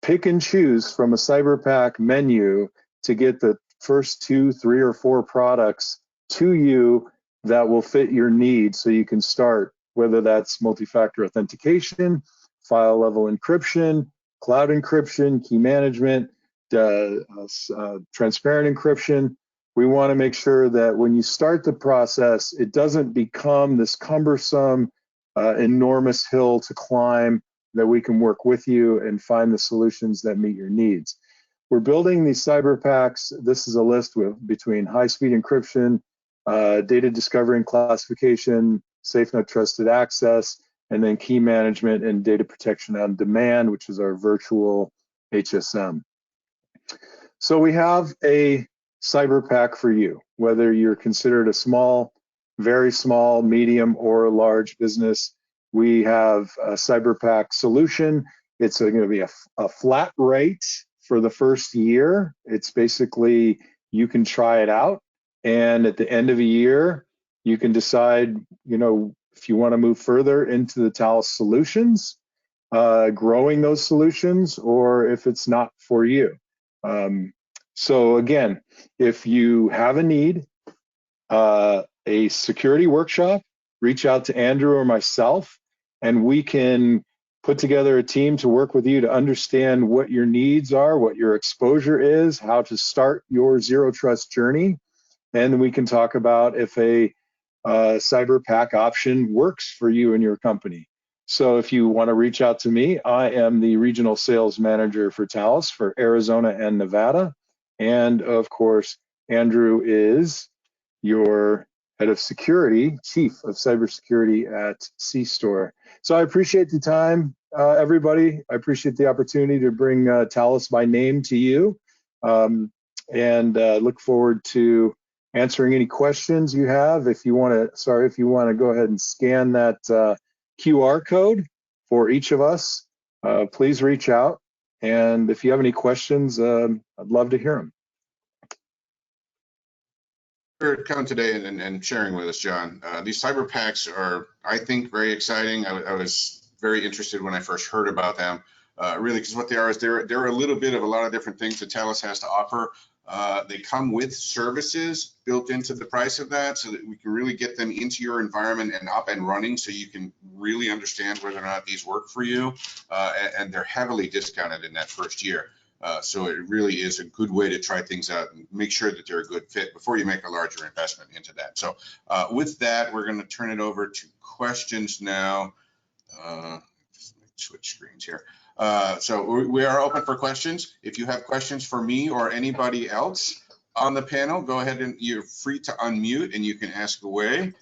pick and choose from a cyber pack menu to get the first 2, 3, or 4 products to you that will fit your needs, so you can start, whether that's multi-factor authentication, file level encryption, cloud encryption, key management, transparent encryption. We want to make sure that when you start the process, it doesn't become this cumbersome, enormous hill to climb, that we can work with you and find the solutions that meet your needs. We're building these cyber packs. This is a list between high-speed encryption, data discovery and classification, safe no trusted access, and then key management and data protection on demand, which is our virtual HSM. So we have a cyber pack for you, whether you're considered a small, very small, medium, or large business. We have a cyber pack solution. It's going to be a flat rate for the first year. It's basically, you can try it out, and at the end of a year, you can decide, you know, if you want to move further into the Thales solutions, growing those solutions, or if it's not for you. So again, if you have a need, a security workshop, reach out to Andrew or myself, and we can put together a team to work with you to understand what your needs are, what your exposure is, how to start your zero trust journey. And we can talk about if a cyber pack option works for you and your company. So if you want to reach out to me, I am the regional sales manager for Thales for Arizona and Nevada. And of course, Andrew is your head of security, chief of cybersecurity at C-Store. So I appreciate the time, everybody. I appreciate the opportunity to bring Thales by name to you, and look forward to answering any questions you have. If you want to go ahead and scan that QR code for each of us, please reach out. And if you have any questions, I'd love to hear them. For coming today and sharing with us, John. These cyber packs are, I think, very exciting. I was very interested when I first heard about them, really, because what they are is they're a little bit of a lot of different things that Thales has to offer. They come with services built into the price of that, so that we can really get them into your environment and up and running, so you can really understand whether or not these work for you. And they're heavily discounted in that first year. So it really is a good way to try things out and make sure that they're a good fit before you make a larger investment into that. So with that, we're going to turn it over to questions now. Just make switch screens here. So we are open for questions. If you have questions for me or anybody else on the panel, go ahead and you're free to unmute and you can ask away.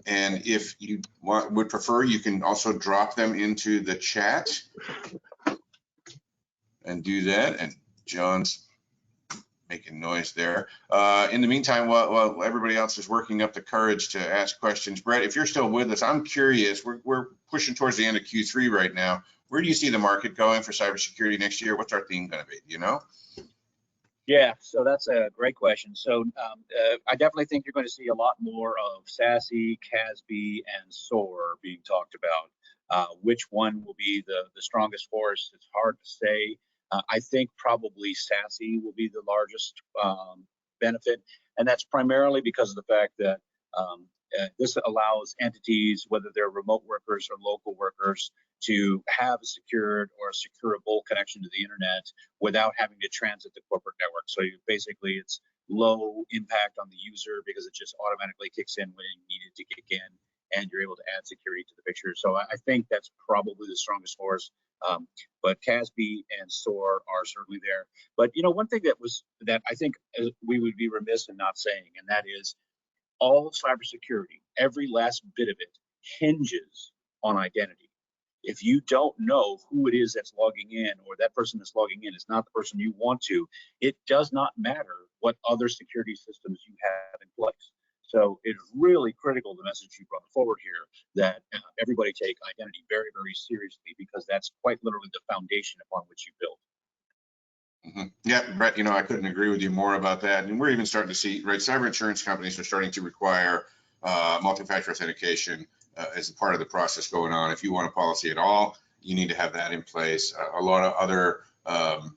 And if you would prefer, you can also drop them into the chat and do that. And John's making noise there. In the meantime, while everybody else is working up the courage to ask questions, Brett, if you're still with us, I'm curious, we're pushing towards the end of Q3 right now. Where do you see the market going for cybersecurity next year? What's our theme going to be, do you know? Yeah, so that's a great question. So I definitely think you're going to see a lot more of SASE, CASB, and SOAR being talked about. Which one will be the strongest force? It's hard to say. I think probably SASE will be the largest benefit, and that's primarily because of the fact that this allows entities, whether they're remote workers or local workers, to have a secured or a securable connection to the internet without having to transit the corporate network. So basically it's low impact on the user because it just automatically kicks in when you need it to kick in, and you're able to add security to the picture. So I think that's probably the strongest force. But CASB and SOAR are certainly there. But you know, one thing that I think we would be remiss in not saying, and that is all of cybersecurity, every last bit of it hinges on identity. If you don't know who it is that's logging in, or that person that's logging in is not the person you want to, it does not matter what other security systems you have in place. So it's really critical, the message you brought forward here, that everybody take identity very, very seriously, because that's quite literally the foundation upon which you build. Yeah, Brett, you know, I couldn't agree with you more about that. And we're even starting to see, right, cyber insurance companies are starting to require multi-factor authentication as a part of the process going on. If you want a policy at all, you need to have that in place. A lot of other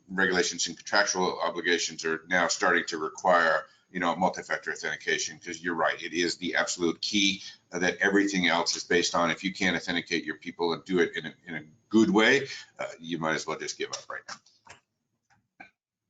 regulations and contractual obligations are now starting to require, you know, multi-factor authentication, because you're right, it is the absolute key that everything else is based on. If you can't authenticate your people and do it in a good way, you might as well just give up right now.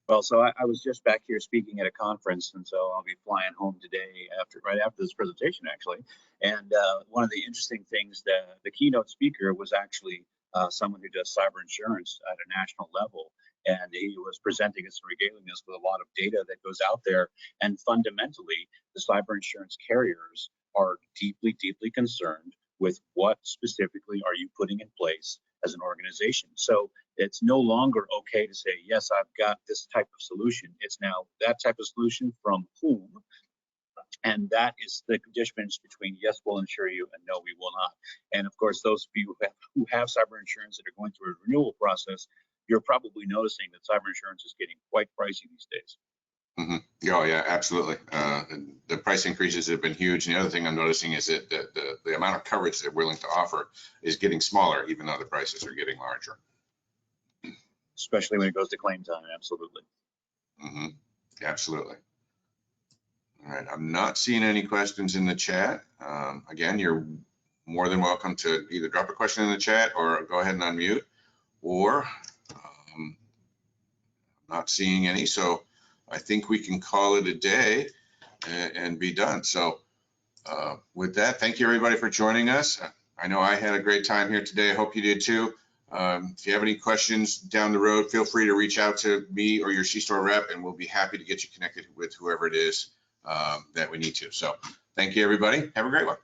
Well, so I was just back here speaking at a conference, and so I'll be flying home today right after this presentation, actually. And one of the interesting things, the keynote speaker was actually someone who does cyber insurance at a national level, and he was presenting us and regaling us with a lot of data that goes out there. And fundamentally, the cyber insurance carriers are deeply, deeply concerned with what specifically are you putting in place as an organization. So it's no longer okay to say, yes, I've got this type of solution. It's now that type of solution from whom? And that is the difference between yes, we'll insure you, and no, we will not. And of course, those of you who have cyber insurance that are going through a renewal process, you're probably noticing that cyber insurance is getting quite pricey these days. Oh yeah, absolutely. The price increases have been huge. And the other thing I'm noticing is that the amount of coverage they're willing to offer is getting smaller, even though the prices are getting larger. Especially when it goes to claim time, absolutely. Absolutely. All right, I'm not seeing any questions in the chat. Again, you're more than welcome to either drop a question in the chat or go ahead and unmute, or I'm not seeing any. So I think we can call it a day and be done. So with that, thank you everybody for joining us. I know I had a great time here today. I hope you did too. If you have any questions down the road, feel free to reach out to me or your C-Store rep, and we'll be happy to get you connected with whoever it is that we need to. So thank you everybody. Have a great one.